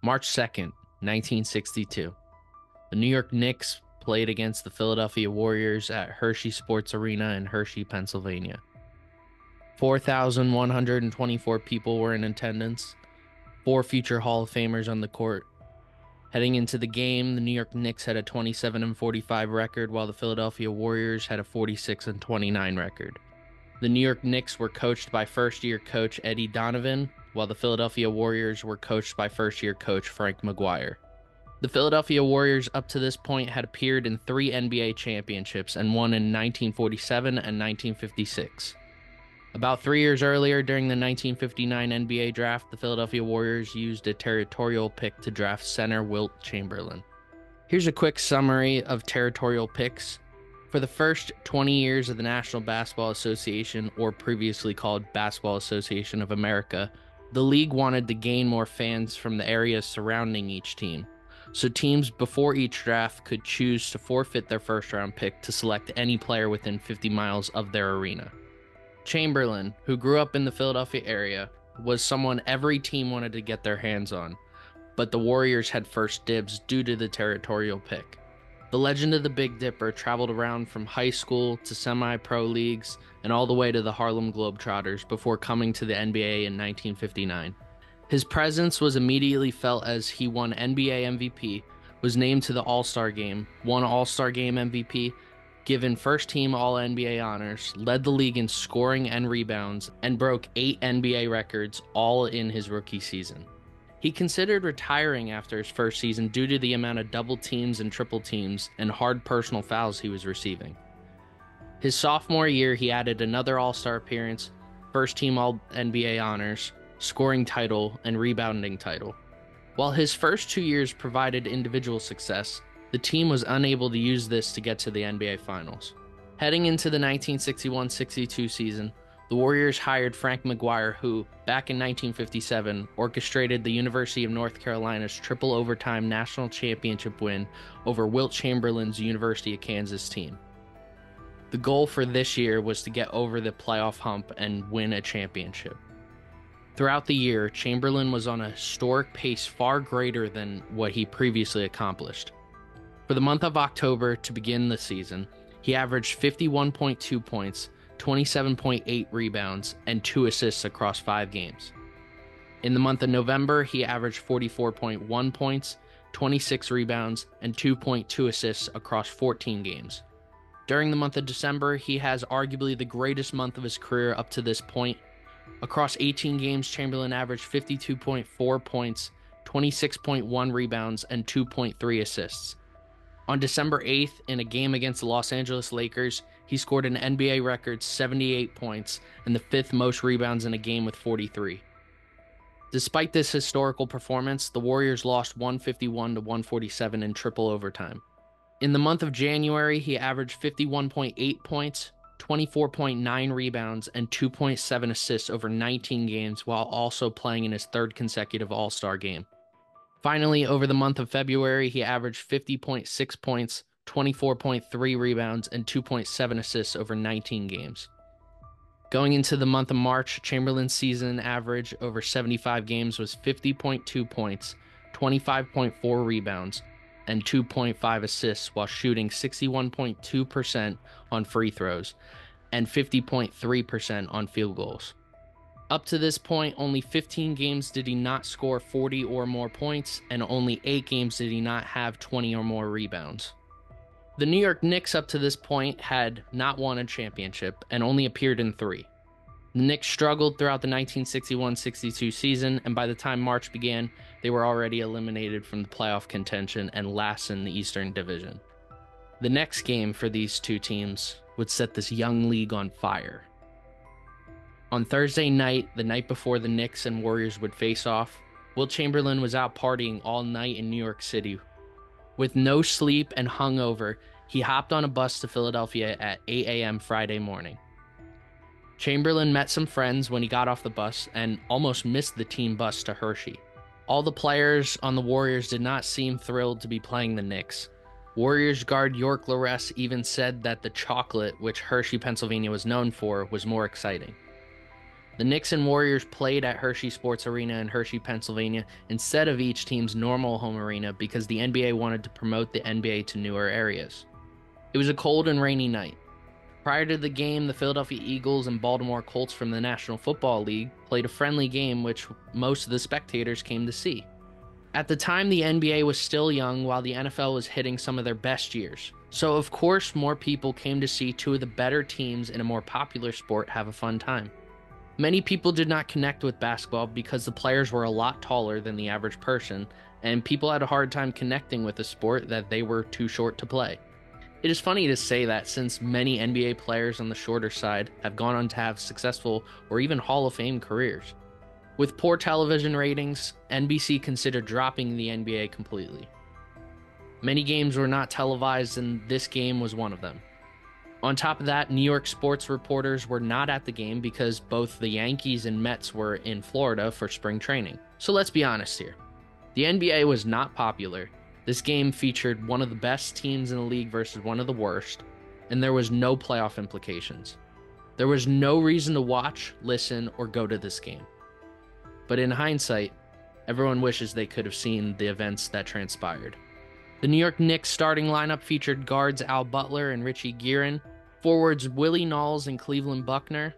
March 2nd, 1962. The New York Knicks played against the Philadelphia Warriors at Hershey Sports Arena in Hershey, Pennsylvania. 4,124 people were in attendance, 4 future Hall of Famers on the court. Heading into the game, the New York Knicks had a 27-45 record, while the Philadelphia Warriors had a 46-29 record. The New York Knicks were coached by first-year coach Eddie Donovan, while the Philadelphia Warriors were coached by first-year coach Frank McGuire. The Philadelphia Warriors up to this point had appeared in 3 NBA championships and won in 1947 and 1956. About 3 years earlier, during the 1959 NBA draft, the Philadelphia Warriors used a territorial pick to draft center Wilt Chamberlain. Here's a quick summary of territorial picks. For the first 20 years of the National Basketball Association, or previously called Basketball Association of America, the league wanted to gain more fans from the areas surrounding each team. So teams before each draft could choose to forfeit their first-round pick to select any player within 50 miles of their arena. Chamberlain, who grew up in the Philadelphia area, was someone every team wanted to get their hands on, but the Warriors had first dibs due to the territorial pick. The legend of the Big Dipper traveled around from high school to semi-pro leagues and all the way to the Harlem Globetrotters before coming to the NBA in 1959. His presence was immediately felt as he won NBA MVP, was named to the All-Star Game, won All-Star Game MVP, given first-team All-NBA honors, led the league in scoring and rebounds, and broke 8 NBA records, all in his rookie season. He considered retiring after his first season due to the amount of double teams and triple teams and hard personal fouls he was receiving. His sophomore year, he added another All-Star appearance, first-team All-NBA honors, scoring title, and rebounding title. While his first 2 years provided individual success, the team was unable to use this to get to the NBA Finals. Heading into the 1961-62 season, the Warriors hired Frank McGuire, who, back in 1957, orchestrated the University of North Carolina's triple overtime national championship win over Wilt Chamberlain's University of Kansas team. The goal for this year was to get over the playoff hump and win a championship. Throughout the year, Chamberlain was on a historic pace far greater than what he previously accomplished. For the month of October to begin the season, he averaged 51.2 points, 27.8 rebounds, and 2 assists across 5 games. In the month of November, he averaged 44.1 points, 26 rebounds, and 2.2 assists across 14 games. During the month of December, he has arguably the greatest month of his career up to this point. Across 18 games, Chamberlain averaged 52.4 points, 26.1 rebounds, and 2.3 assists. On December 8th, in a game against the Los Angeles Lakers, he scored an NBA record 78 points and the 5th most rebounds in a game with 43. Despite this historical performance, the Warriors lost 151-147 in triple overtime. In the month of January, he averaged 51.8 points, 24.9 rebounds, and 2.7 assists over 19 games while also playing in his 3rd consecutive All-Star game. Finally, over the month of February, he averaged 50.6 points, 24.3 rebounds, and 2.7 assists over 19 games. Going into the month of March, Chamberlain's season average over 75 games was 50.2 points, 25.4 rebounds, and 2.5 assists while shooting 61.2% on free throws and 50.3% on field goals. Up to this point, only 15 games did he not score 40 or more points, and only 8 games did he not have 20 or more rebounds. The New York Knicks up to this point had not won a championship and only appeared in 3. The Knicks struggled throughout the 1961-62 season, and by the time March began, they were already eliminated from the playoff contention and last in the Eastern Division. The next game for these two teams would set this young league on fire. On Thursday night, the night before the Knicks and Warriors would face off, Wilt Chamberlain was out partying all night in New York City. With no sleep and hungover, he hopped on a bus to Philadelphia at 8 a.m. Friday morning. Chamberlain met some friends when he got off the bus and almost missed the team bus to Hershey. All the players on the Warriors did not seem thrilled to be playing the Knicks. Warriors guard York Laress even said that the chocolate, which Hershey, Pennsylvania was known for, was more exciting. The Knicks and Warriors played at Hershey Sports Arena in Hershey, Pennsylvania, instead of each team's normal home arena because the NBA wanted to promote the NBA to newer areas. It was a cold and rainy night. Prior to the game, the Philadelphia Eagles and Baltimore Colts from the National Football League played a friendly game which most of the spectators came to see. At the time, the NBA was still young while the NFL was hitting some of their best years. So of course, more people came to see two of the better teams in a more popular sport have a fun time. Many people did not connect with basketball because the players were a lot taller than the average person, and people had a hard time connecting with a sport that they were too short to play. It is funny to say that since many NBA players on the shorter side have gone on to have successful or even Hall of Fame careers. With poor television ratings, NBC considered dropping the NBA completely. Many games were not televised, and this game was one of them. On top of that, New York sports reporters were not at the game because both the Yankees and Mets were in Florida for spring training. So let's be honest here. The NBA was not popular. This game featured one of the best teams in the league versus one of the worst, and there was no playoff implications. There was no reason to watch, listen, or go to this game. But in hindsight, everyone wishes they could have seen the events that transpired. The New York Knicks starting lineup featured guards Al Butler and Richie Guerin, forwards Willie Knowles and Cleveland Buckner,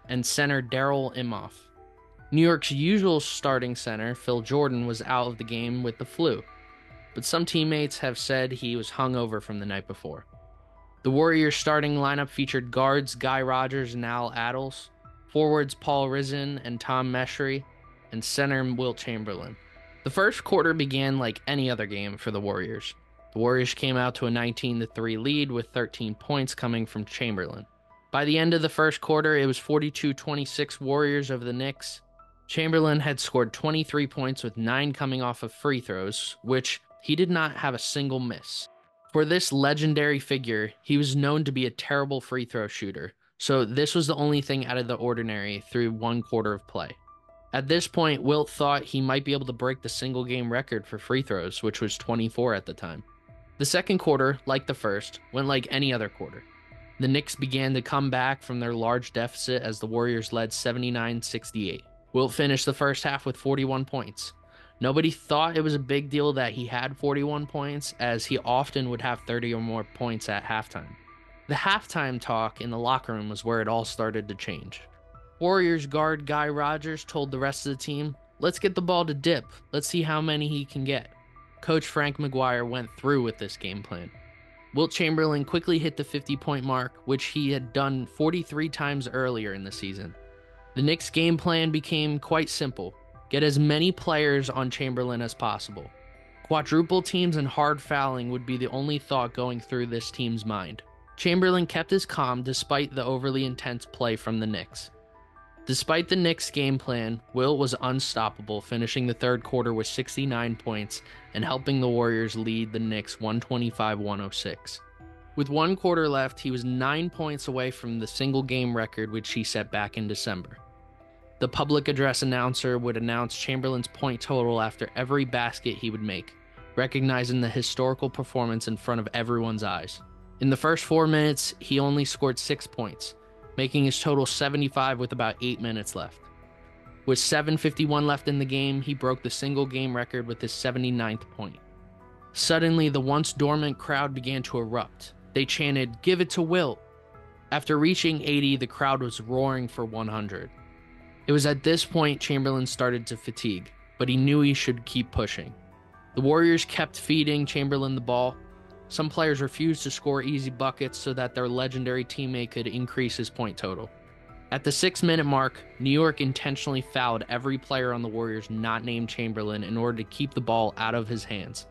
and center Darryl Imhoff. New York's usual starting center, Phil Jordan, was out of the game with the flu, but some teammates have said he was hungover from the night before. The Warriors starting lineup featured guards Guy Rodgers and Al Attles, forwards Paul Rizin and Tom Meshry, and center Wilt Chamberlain. The first quarter began like any other game for the Warriors. The Warriors came out to a 19-3 lead with 13 points coming from Chamberlain. By the end of the first quarter, it was 42-26 Warriors over the Knicks. Chamberlain had scored 23 points with 9 coming off of free throws, which he did not have a single miss. For this legendary figure, he was known to be a terrible free throw shooter, so this was the only thing out of the ordinary through one quarter of play. At this point, Wilt thought he might be able to break the single game record for free throws, which was 24 at the time. The second quarter, like the first, went like any other quarter. The Knicks began to come back from their large deficit as the Warriors led 79-68. Wilt finished the first half with 41 points. Nobody thought it was a big deal that he had 41 points, as he often would have 30 or more points at halftime. The halftime talk in the locker room was where it all started to change. Warriors guard Guy Rodgers told the rest of the team, "Let's get the ball to Dip. Let's see how many he can get." Coach Frank McGuire went through with this game plan. Wilt Chamberlain quickly hit the 50-point mark, which he had done 43 times earlier in the season. The Knicks' game plan became quite simple. Get as many players on Chamberlain as possible. Quadruple teams and hard fouling would be the only thought going through this team's mind. Chamberlain kept his calm despite the overly intense play from the Knicks. Despite the Knicks' game plan, Wilt was unstoppable, finishing the third quarter with 69 points and helping the Warriors lead the Knicks 125-106. With one quarter left, he was 9 points away from the single-game record which he set back in December. The public address announcer would announce Chamberlain's point total after every basket he would make, recognizing the historical performance in front of everyone's eyes. In the first 4 minutes, he only scored 6 points, making his total 75 with about 8 minutes left. With 7:51 left in the game, he broke the single-game record with his 79th point. Suddenly, the once dormant crowd began to erupt. They chanted, "Give it to Wilt." After reaching 80, the crowd was roaring for 100. It was at this point Chamberlain started to fatigue, but he knew he should keep pushing. The Warriors kept feeding Chamberlain the ball. Some players refused to score easy buckets so that their legendary teammate could increase his point total. At the 6-minute mark, New York intentionally fouled every player on the Warriors not named Chamberlain in order to keep the ball out of his hands,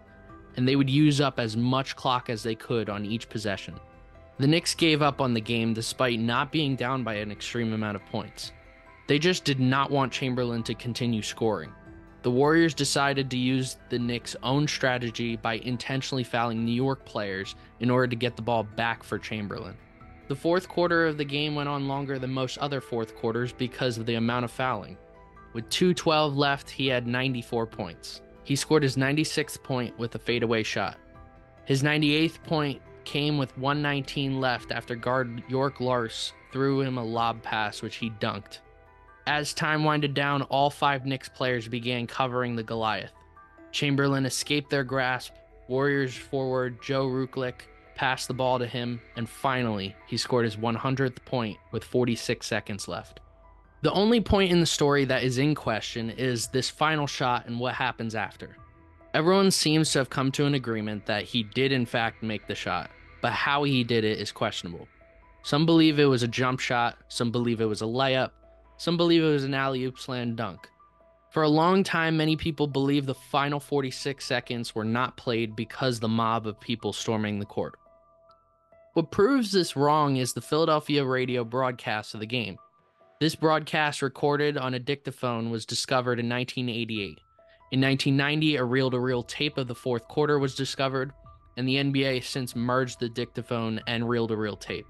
and they would use up as much clock as they could on each possession. The Knicks gave up on the game despite not being down by an extreme amount of points. They just did not want Chamberlain to continue scoring. The Warriors decided to use the Knicks' own strategy by intentionally fouling New York players in order to get the ball back for Chamberlain. The fourth quarter of the game went on longer than most other fourth quarters because of the amount of fouling. With 2:12 left, he had 94 points. He scored his 96th point with a fadeaway shot. His 98th point came with 1:19 left after guard York Lars threw him a lob pass which he dunked. As time winded down, all 5 Knicks players began covering the Goliath. Chamberlain escaped their grasp, Warriors forward Joe Ruklick passed the ball to him, and finally, he scored his 100th point with 46 seconds left. The only point in the story that is in question is this final shot and what happens after. Everyone seems to have come to an agreement that he did in fact make the shot, but how he did it is questionable. Some believe it was a jump shot, some believe it was a layup, some believe it was an alley-oop slam dunk. For a long time, many people believe the final 46 seconds were not played because the mob of people storming the court. What proves this wrong is the Philadelphia radio broadcast of the game. This broadcast, recorded on a dictaphone, was discovered in 1988. In 1990, a reel-to-reel tape of the fourth quarter was discovered, and the NBA since merged the dictaphone and reel-to-reel tape.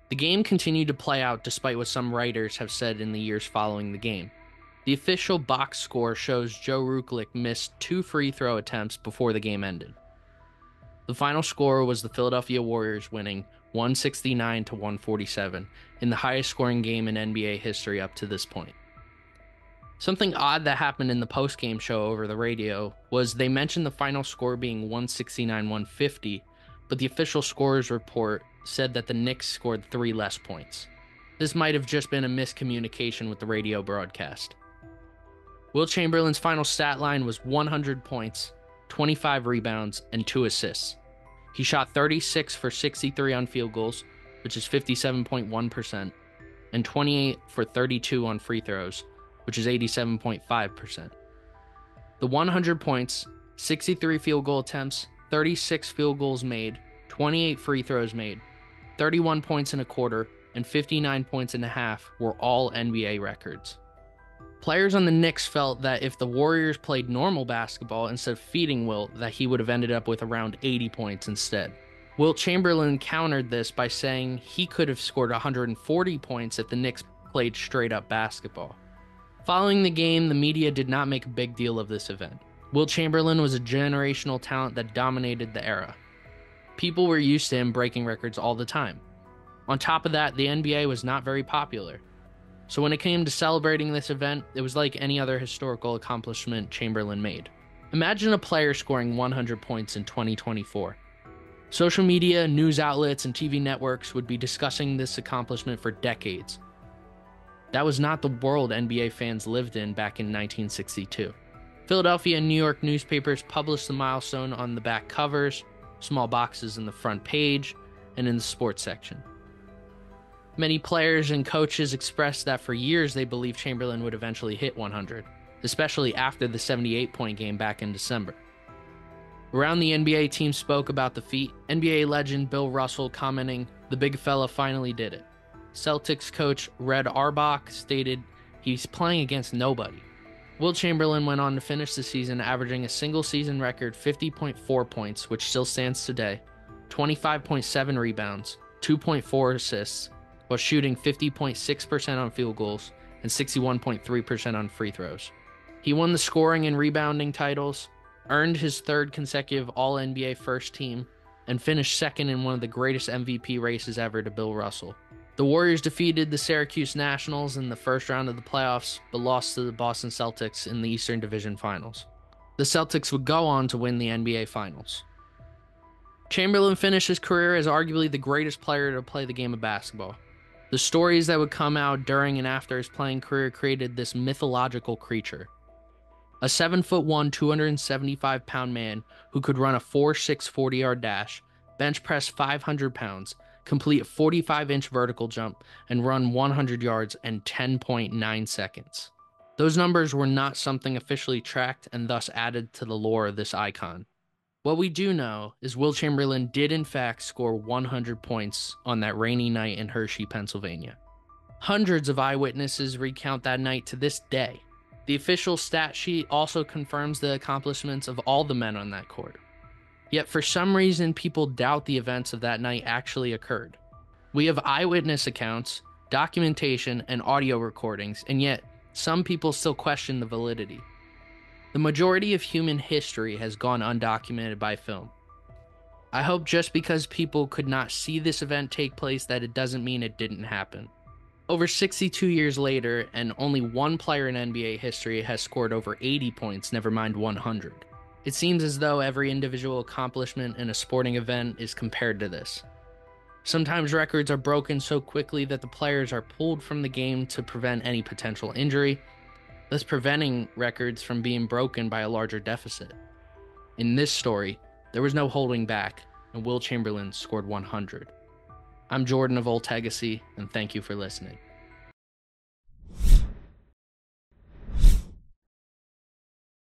The game continued to play out despite what some writers have said in the years following the game. The official box score shows Joe Ruklick missed 2 free throw attempts before the game ended. The final score was the Philadelphia Warriors winning 169 to 147 in the highest scoring game in NBA history up to this point. Something odd that happened in the post-game show over the radio was they mentioned the final score being 169-150, but the official scorers report said that the Knicks scored 3 less points. This might have just been a miscommunication with the radio broadcast. Wilt Chamberlain's final stat line was 100 points, 25 rebounds, and 2 assists. He shot 36 for 63 on field goals, which is 57.1%, and 28 for 32 on free throws, which is 87.5%. The 100 points, 63 field goal attempts, 36 field goals made, 28 free throws made, 31 points in a quarter, and 59 points in a half were all NBA records. Players on the Knicks felt that if the Warriors played normal basketball instead of feeding Wilt, that he would have ended up with around 80 points instead. Wilt Chamberlain countered this by saying he could have scored 140 points if the Knicks played straight-up basketball. Following the game, the media did not make a big deal of this event. Wilt Chamberlain was a generational talent that dominated the era. People were used to him breaking records all the time. On top of that, the NBA was not very popular. So when it came to celebrating this event, it was like any other historical accomplishment Chamberlain made. Imagine a player scoring 100 points in 2024. Social media, news outlets, and TV networks would be discussing this accomplishment for decades. That was not the world NBA fans lived in back in 1962. Philadelphia and New York newspapers published the milestone on the back covers, small boxes in the front page, and in the sports section. Many players and coaches expressed that for years they believed Chamberlain would eventually hit 100, especially after the 78-point game back in December. Around the NBA, team spoke about the feat, NBA legend Bill Russell commenting, "The big fella finally did it." Celtics coach Red Auerbach stated, "He's playing against nobody." Wilt Chamberlain went on to finish the season averaging a single-season record 50.4 points, which still stands today, 25.7 rebounds, 2.4 assists, while shooting 50.6% on field goals and 61.3% on free throws. He won the scoring and rebounding titles, earned his 3rd consecutive All-NBA first team, and finished second in one of the greatest MVP races ever to Bill Russell. The Warriors defeated the Syracuse Nationals in the first round of the playoffs, but lost to the Boston Celtics in the Eastern Division Finals. The Celtics would go on to win the NBA Finals. Chamberlain finished his career as arguably the greatest player to play the game of basketball. The stories that would come out during and after his playing career created this mythological creature. A 7'1", 275-pound man who could run a 4.6 40-yard dash, bench press 500 pounds, complete a 45-inch vertical jump, and run 100 yards in 10.9 seconds. Those numbers were not something officially tracked and thus added to the lore of this icon. What we do know is Wilt Chamberlain did in fact score 100 points on that rainy night in Hershey, Pennsylvania. Hundreds of eyewitnesses recount that night to this day. The official stat sheet also confirms the accomplishments of all the men on that court. Yet for some reason, people doubt the events of that night actually occurred. We have eyewitness accounts, documentation, and audio recordings, and yet some people still question the validity. The majority of human history has gone undocumented by film. I hope just because people could not see this event take place that it doesn't mean it didn't happen. Over 62 years later, and only one player in NBA history has scored over 80 points, never mind 100. It seems as though every individual accomplishment in a sporting event is compared to this. Sometimes records are broken so quickly that the players are pulled from the game to prevent any potential injury, thus preventing records from being broken by a larger deficit. In this story, there was no holding back, and Wilt Chamberlain scored 100. I'm Jordan of Old Legacy, and thank you for listening.